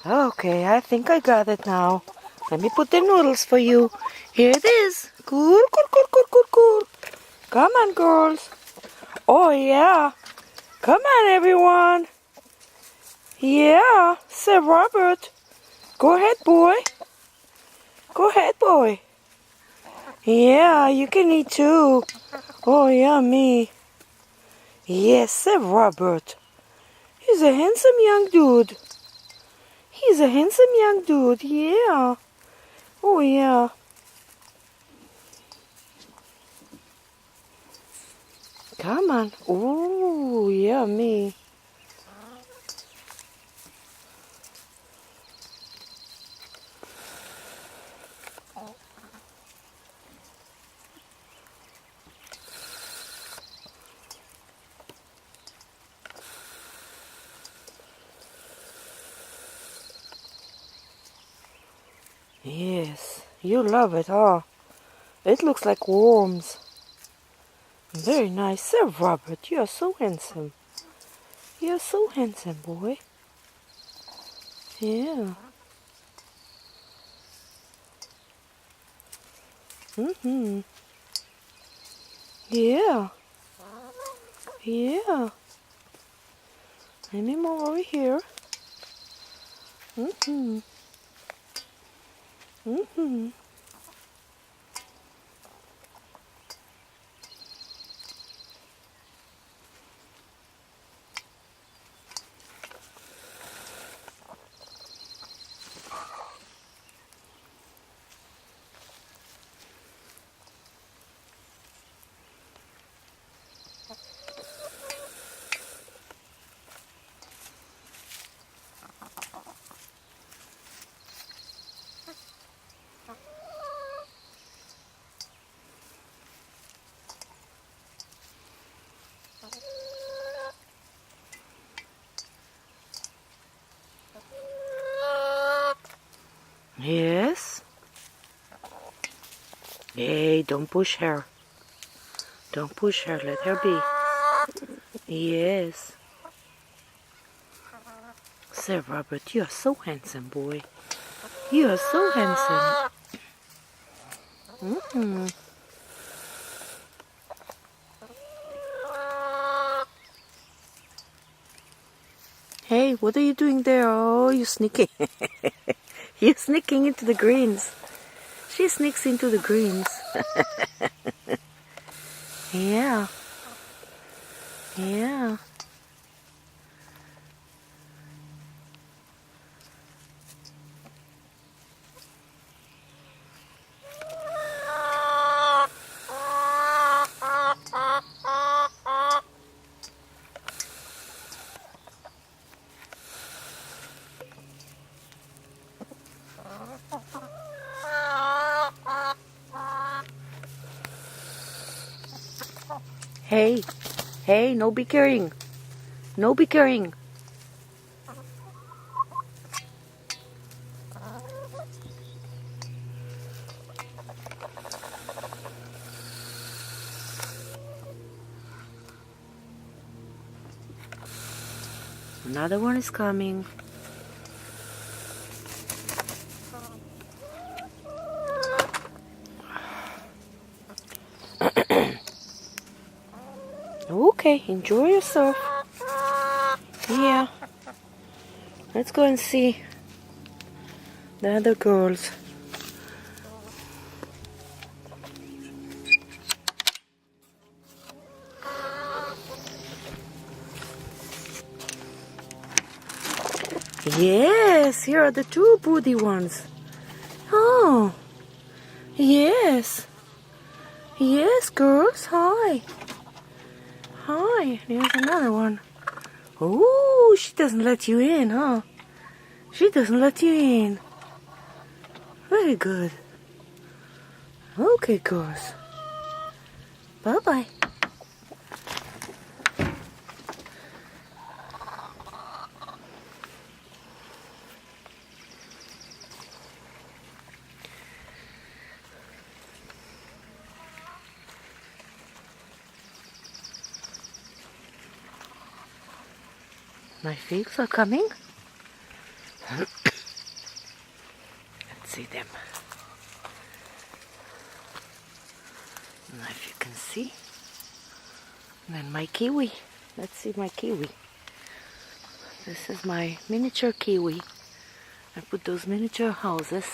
Okay, I think I got it now. Let me put the noodles for you. Here it is. Cool, cool, cool, cool, cool, cool. Come on, girls. Oh, yeah. Come on, everyone. Yeah, Sir Robert. Go ahead, boy. Go ahead, boy. Yeah, you can eat too. Oh, yummy. Yes, Sir Robert. He's a handsome young dude. He's a handsome young dude, yeah. Oh, yeah. Come on. Ooh, yummy. Yes, you love it, huh? It looks like worms. Very nice. Sir Robert, you are so handsome. You're so handsome, boy. Yeah. Mm-hmm. Yeah. Yeah. Let me move over here. Mm-hmm. Mm-hmm. Yes. Hey, don't push her. Don't push her. Let her be. Yes. Sir Robert, you are so handsome, boy. You are so handsome. Mm-hmm. Hey, what are you doing there? Oh, you're sneaking. You're sneaking into the greens. She sneaks into the greens. Yeah. Yeah. Hey. Hey, no bickering. No bickering. Another one is coming. Okay, enjoy yourself. Yeah. Let's go and see the other girls. Yes, here are the two booty ones. Oh, yes. Yes, girls. Hi. Hi. There's another one. Oh, she doesn't let you in, huh? She doesn't let you in. Very good. Okay, girls. Bye-bye. My figs are coming. see them. Now if you can see. And then my kiwi. Let's see my kiwi. This is my miniature kiwi. I put those miniature houses.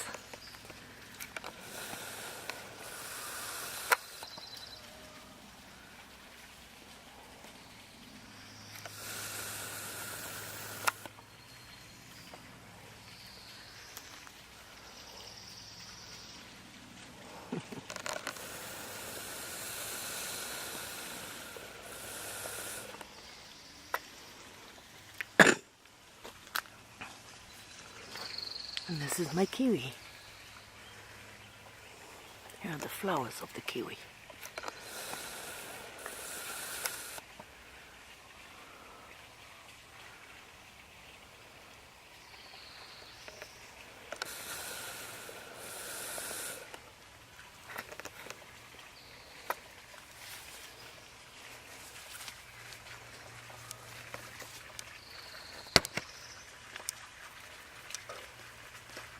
And this is my kiwi. Here are the flowers of the kiwi.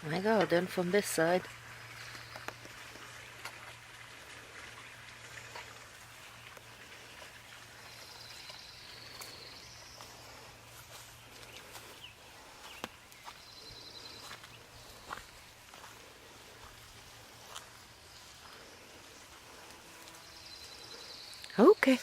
My garden from this side. Okay.